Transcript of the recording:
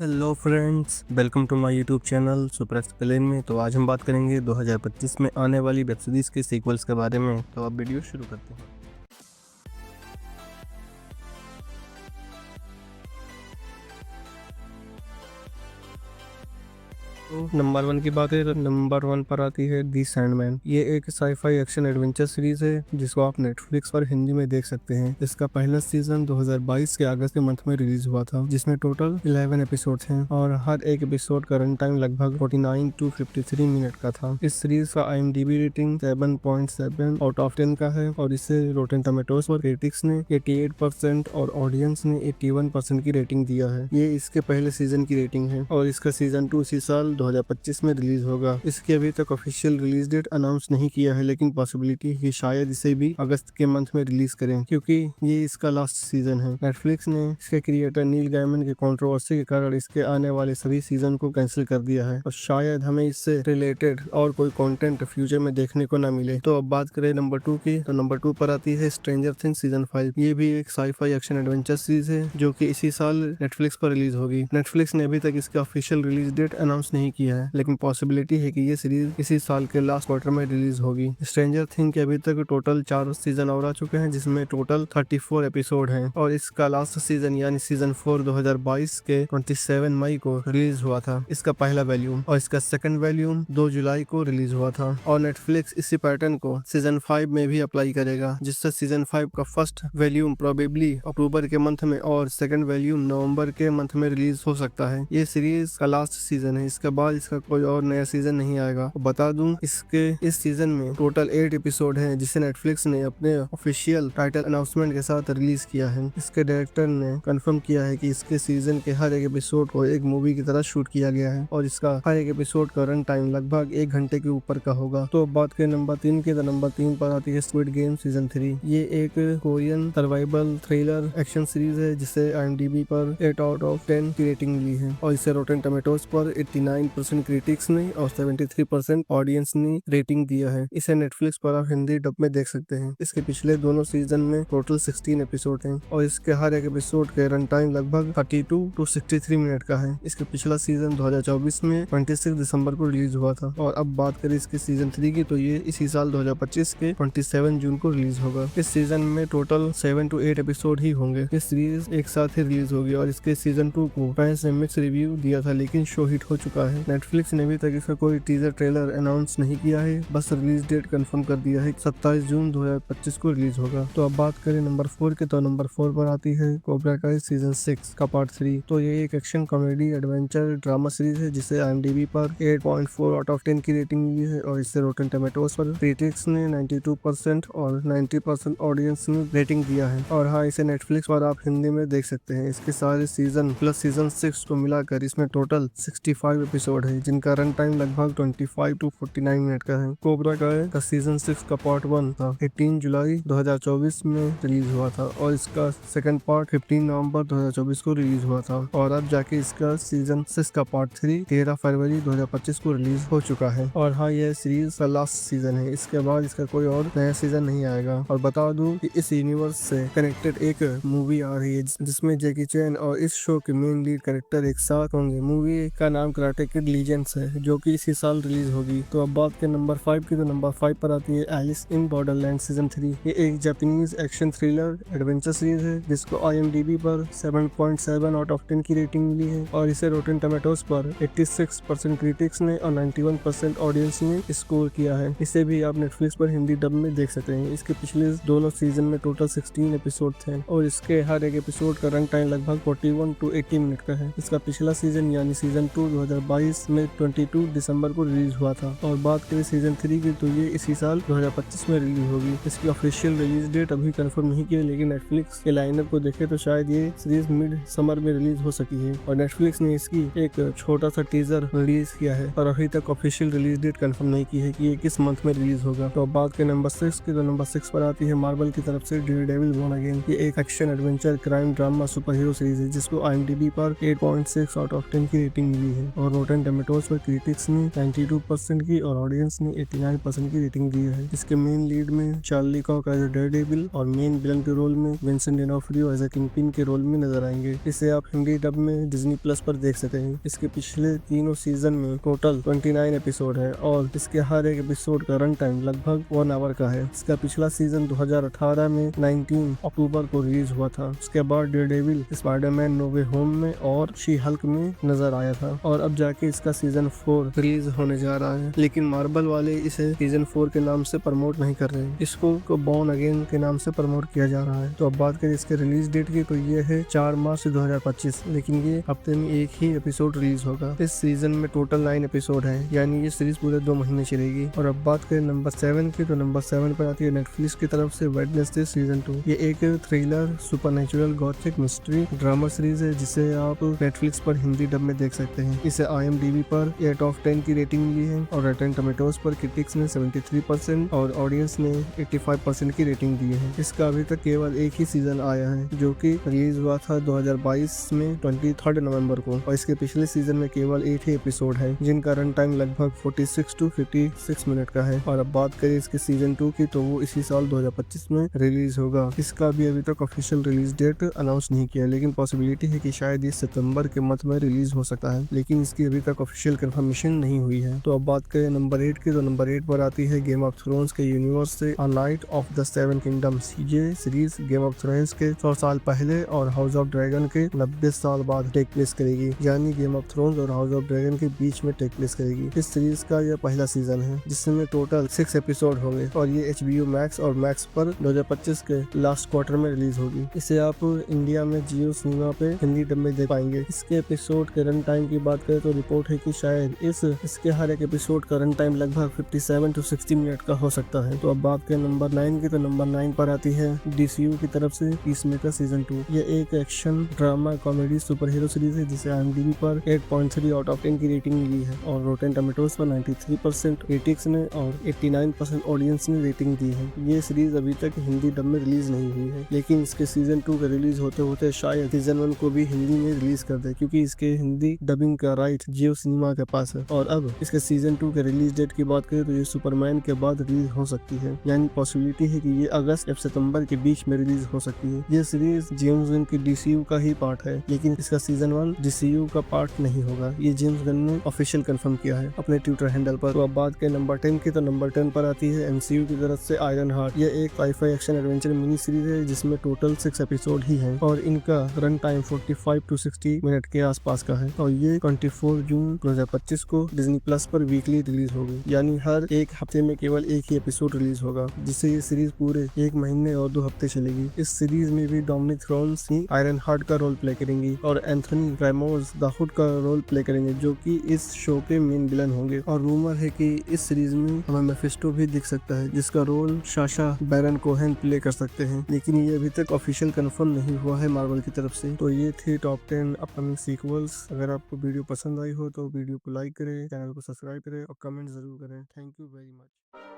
Hello friends, welcome to my YouTube channel Super Explain में। तो आज हम बात करेंगे 2025 में आने वाली वेब सीरीज़ के सीक्वल्स के बारे में। तो अब वीडियो शुरू करते हैं। तो नंबर 1 की बात है तो नंबर 1 पर आती है दी सैंडमैन। ये एक साईफाई एक्शन एडवेंचर सीरीज है जिसको आप नेटफ्लिक्स पर हिंदी में देख सकते हैं। इसका पहला सीजन 2022 के अगस्त के मंथ में रिलीज हुआ था, जिसमें टोटल 11 एपिसोड हैं और हर एक एपिसोड का रन टाइम लगभग 49 to 53 मिनट का था। इस सीरीज का IMDb रेटिंग 7.7 आउट ऑफ 10 का है और इसे रोटेन टमेटोज पर क्रिटिक्स ने 88% और ऑडियंस ने 81% की रेटिंग दिया है। ये इसके पहले सीजन की रेटिंग है और इसका सीजन 2 इसी साल 2025 में रिलीज होगा। इसकी अभी तक ऑफिशियल रिलीज डेट अनाउंस नहीं किया है, लेकिन पॉसिबिलिटी है कि शायद इसे भी अगस्त के मंथ में रिलीज करें, क्योंकि ये इसका लास्ट सीजन है। नेटफ्लिक्स ने इसके क्रिएटर नील गैमन के कंट्रोवर्सी के कारण इसके आने वाले सभी सीजन को कैंसिल कर दिया है और शायद हमें इससे रिलेटेड और कोई कंटेंट फ्यूचर में देखने को ना मिले। तो अब बात करें नंबर 2 की, तो नंबर 2 पर आती है स्ट्रेंजर थिंग्स सीजन 5। ये भी एक साईफाई एक्शन एडवेंचर सीरीज है जो कि इसी साल नेटफ्लिक्स पर रिलीज होगी। नेटफ्लिक्स ने अभी तक इसका ऑफिशियल रिलीज डेट अनाउंस नहीं किया है, लेकिन पॉसिबिलिटी है कि ये सीरीज इसी साल के लास्ट क्वार्टर में रिलीज होगी। स्ट्रेंजर थिंग के अभी तक टोटल 4 सीजन और आ चुके हैं, जिसमें टोटल 34 एपिसोड हैं और इसका लास्ट सीजन यानी सीजन 4 2022 के 27 मई को रिलीज हुआ था, इसका पहला वॉल्यूम, और इसका सेकंड वॉल्यूम 2 जुलाई को रिलीज हुआ था। और नेटफ्लिक्स इसी पैटर्न को सीजन 5 में भी अप्लाई करेगा, जिससे सीजन 5 का फर्स्ट वॉल्यूम प्रोबेबली अक्टूबर के मंथ में और सेकंड वॉल्यूम नवंबर के मंथ में रिलीज हो सकता है। ये सीरीज का लास्ट सीजन है, इसके बाद इसका कोई और नया सीजन नहीं आएगा। बता दूं, इसके इस सीजन में टोटल 8 एपिसोड हैं, जिसे नेटफ्लिक्स ने अपने ऑफिशियल टाइटल अनाउंसमेंट के साथ रिलीज किया है। इसके डायरेक्टर ने कंफर्म किया है कि इसके सीजन के हर एक एपिसोड को एक मूवी की तरह शूट किया गया है और इसका हर एक एपिसोड का रन टाइम लगभग 1 घंटे के ऊपर का होगा। तो बात करें नंबर 3 की, तो नंबर 3 पर आती है स्क्विड गेम सीजन 3। ये एक Korean survival thriller action series है जिसे IMDb पर 8 आउट ऑफ 10 की रेटिंग मिली है और इसे रोटेन टमेटोज पर 89% क्रिटिक्स ने और 73% ऑडियंस ने रेटिंग दिया है। इसे नेटफ्लिक्स पर आप हिंदी डब में देख सकते हैं। इसके पिछले दोनों सीजन में टोटल 16 एपिसोड हैं और इसके हर एक एपिसोड के रन टाइम लगभग 32 to 63 मिनट का है। इसके पिछला सीजन 2024 में 26 दिसंबर को रिलीज हुआ था। और अब बात करें इसके सीजन 3 की, तो ये इसी साल 2025 के 27 जून को रिलीज होगा। इस सीजन में टोटल 7 to 8 एपिसोड ही होंगे। इस सीरीज एक साथ ही रिलीज होगी और इसके सीजन 2 को फैंस ने मिक्स रिव्यू दिया था, लेकिन शो हिट हो चुका है। नेटफ्लिक्स ने अभी तक इसका कोई टीजर ट्रेलर अनाउंस नहीं किया है, बस रिलीज डेट कंफर्म कर दिया है 27 जून 2025 को रिलीज होगा। तो अब बात करें नंबर 4 के, तो नंबर 4 पर आती है कोब्रा काई सीजन 6 का पार्ट 3। तो ये एक action comedy adventure drama series है जिसे IMDb पर 8.4 आउट ऑफ 10 की रेटिंग मिली है और इससे रोटेन टमेटोज पर क्रिटिक्स ने 92% और 90% ऑडियंस ने रेटिंग दिया है। और हाँ, इसे नेटफ्लिक्स पर आप हिंदी में देख सकते हैं। इसके सारे सीजन प्लस सीजन 6 को मिलाकर इसमें टोटल 65 एपिसोड है, जिनका रन टाइम लगभग 25 to 49 मिनट का है। कोब्रा काई का सीजन 6 का पार्ट 1 था 18 जुलाई 2024 में रिलीज हुआ था और इसका सेकंड पार्ट 15 नवंबर 2024 को रिलीज हुआ था और अब जाके इसका सीजन 6 का पार्ट 3 13 फरवरी 2025 को रिलीज हो चुका है। और हाँ, यह सीरीज का लास्ट सीजन है, इसके बाद इसका कोई और नया सीजन नहीं आएगा। और बता दूं कि इस यूनिवर्स से कनेक्टेड एक मूवी आ रही है जिसमें जैकी चैन और इस शो के मेन लीड कैरेक्टर एक साथ होंगे। मूवी का नाम कराटे किड लीजेंड्स है, जो कि इसी साल रिलीज होगी। तो अब बात करें नंबर 5 की, तो नंबर 5 पर आती है एलिस इन बॉर्डरलैंड सीजन 3। ये एक Japanese action thriller adventure series है जिसको IMDb पर 7.7 आउट ऑफ 10 की रेटिंग मिली है और इसे रोटेन टमेटोज पर 86% क्रिटिक्स ने और 91% ऑडियंस ने स्कोर किया है। इसे भी आप नेटफ्लिक्स पर हिंदी डब में देख सकते हैं। इसके पिछले दोनों सीजन में टोटल 16 एपिसोड थे और इसके हर एक एपिसोड का रन टाइम लगभग 41 to 80 मिनट का है। इसका पिछला सीजन यानी सीजन 2 2022 में 22 दिसंबर को रिलीज हुआ था। और बात करें सीजन 3 की, तो ये इसी साल 2025 में रिलीज होगी। इसकी ऑफिशियल रिलीज डेट अभी कंफर्म नहीं की है, लेकिन नेटफ्लिक्स के लाइनअप को देखे तो शायद ये सीरीज मिड समर में रिलीज हो सकी है। और नेटफ्लिक्स ने इसकी एक छोटा सा टीजर रिलीज किया है और अभी तक ऑफिशियल रिलीज डेट कंफर्म नहीं की है कि ये किस मंथ में रिलीज होगा। तो बात करें नंबर 6 की, तो नंबर 6 पर आती है मार्वल की तरफ से डेयरडेविल बोर्न अगेन। ये एक action adventure crime drama superhero series है जिसको IMDb पर 8.6 आउट ऑफ 10 की रेटिंग मिली है और रोटेन टमेटोज पर क्रिटिक्स ने 92% की और ऑडियंस ने 89% की रेटिंग दी है। इसके मेन लीड में चार्ली कॉक एज डेयरडेविल और मेन विलन के रोल में विंसेंट डोनोफ्रियो एज किंगपिन के रोल में नजर आएंगे। इसे आप हिंदी डब में डिज्नी प्लस पर देख सकते हैं। इसके पिछले तीनों सीजन में टोटल 29 एपिसोड है और इसके हर एक एपिसोड का रन टाइम लगभग 1 आवर का है। इसका पिछला सीजन 2018 में 19 अक्टूबर को रिलीज हुआ था। उसके बाद डेयरडेविल स्पाइडरमैन नो वे होम में और शी हल्क में नजर आया था और अब जाके इसका सीजन 4 रिलीज होने जा रहा है। लेकिन मार्वल वाले इसे सीजन 4 के नाम से प्रमोट नहीं कर रहे हैं, इसको बॉर्न अगेन के नाम से प्रमोट किया जा रहा है। तो अब बात करें इसके रिलीज डेट की तो ये है 4 मार्च 2025, लेकिन ये हफ्ते में एक ही एपिसोड रिलीज होगा। इस सीजन में टोटल 9 एपिसोड है, यानी ये सीरीज पूरे 2 महीने चलेगी। और अब बात करें नंबर 7 की तो नंबर 7 पर आती है नेटफ्लिक्स की तरफ से वेडनेसडे सीजन 2। ये एक thriller supernatural Gothic mystery drama series है जिसे आप नेटफ्लिक्स पर हिंदी डब में देख सकते हैं। इसे IMDb पर 8 ऑफ 10 की रेटिंग मिली है और रॉटेन टमेटोज पर क्रिटिक्स ने 73% और ऑडियंस ने 85% की रेटिंग दी है। इसका अभी तक केवल एक ही सीजन आया है जो कि रिलीज हुआ था 2022 में 23 नवंबर को और इसके पिछले सीजन में केवल 8 ही एपिसोड है जिनका रन टाइम लगभग 46 to 56 मिनट का है। और अब बात करें इसके सीजन 2 की तो वो इसी साल 2025 में रिलीज होगा। इसका भी अभी तक ऑफिशियल रिलीज डेट अनाउंस नहीं किया, लेकिन पॉसिबिलिटी है कि शायद ये सितंबर के मंथ में रिलीज हो सकता है, लेकिन इसकी अभी तक ऑफिशियल कंफर्मेशन नहीं हुई है। तो अब बात करें नंबर 8 की तो नंबर 8 पर आती है गेम ऑफ थ्रोन्स के यूनिवर्स से a night of the seven kingdoms. ये सीरीज गेम ऑफ थ्रोन्स के 100 साल पहले और हाउस ऑफ ड्रैगन के 90 साल बाद टेक प्लेस करेगी, यानी गेम ऑफ थ्रोन्स और हाउस ऑफ ड्रैगन के बीच में टेक प्लेस करेगी। इस सीरीज का यह पहला सीजन है जिसमें टोटल 6 एपिसोड होंगे और ये HBO मैक्स और मैक्स पर 2025 के लास्ट क्वार्टर में रिलीज होगी। इसे आप इंडिया में जियो सिनेमा पे हिंदी डब में देख पाएंगे। इसके एपिसोड के रन टाइम की बात करें तो रिपोर्ट है कि शायद इसके हर एक एपिसोड का रन टाइम लगभग 57 to 60 मिनट का हो सकता है। तो अब बात करें नंबर 9 की तो नंबर 9 पर आती है DCU की तरफ से पीसमेकर सीजन 2। ये एक action drama comedy super hero series है जिसे IMDb पर 8.3 आउट ऑफ 10 की रेटिंग मिली है और रोटेन टमेटोज पर 93% क्रिटिक्स ने और 89% ऑडियंस ने रेटिंग दी है। ये सीरीज अभी तक हिंदी डब में रिलीज नहीं हुई है, लेकिन इसके सीजन 2 का रिलीज होते होते शायद सीजन 1 को भी हिंदी में रिलीज कर दे, क्योंकि इसके हिंदी डबिंग का राइट जियो सिनेमा के पास है। और अब इसके सीजन 2 के रिलीज डेट की बात करें तो ये सुपरमैन के बाद रिलीज हो सकती है, यानी पॉसिबिलिटी है कि ये अगस्त या सितंबर के बीच में रिलीज हो सकती है। ये सीरीज जेम्स गन की DCU का ही पार्ट है, लेकिन इसका सीजन 1 DCU का पार्ट नहीं होगा। ये जेम्स गन ने ऑफिशियल कंफर्म किया है अपने ट्विटर हैंडल पर। तो अब बात करें नंबर 10 की तो नंबर 10 पर आती है MCU की तरफ से आयरन हार्ट। ये एक sci-fi action adventure mini series है जिसमें टोटल 6 एपिसोड ही हैं और इनका रन टाइम 45 to 60 मिनट के आसपास का है और ये 24 जून 2025 को डिज्नी प्लस पर वीकली रिलीज होगी, यानी हर एक हफ्ते में केवल एक ही एपिसोड रिलीज होगा, जिससे ये सीरीज पूरे 1 महीने और 2 हफ्ते चलेगी। इस सीरीज में भी डोमिनिक थ्रोन्स ही आयरन हार्ट का रोल प्ले करेंगी और एंथनी रैमोस द हुड का रोल प्ले करेंगे, जो कि इस शो के मेन विलन होंगे। और रूमर है कि इस सीरीज में हमें मेफिस्टो भी दिख सकता है, जिसका रोल साशा बैरन कोहेन प्ले कर सकते हैं, लेकिन ये अभी तक ऑफिशियल कंफर्म नहीं हुआ है मार्वल की तरफ से। तो ये थे टॉप 10 अपकमिंग सीक्वल्स। अगर आपको वीडियो पसंद आई हो तो वीडियो को लाइक करें, चैनल को सब्सक्राइब करें और कमेंट जरूर करें। Thank you very much.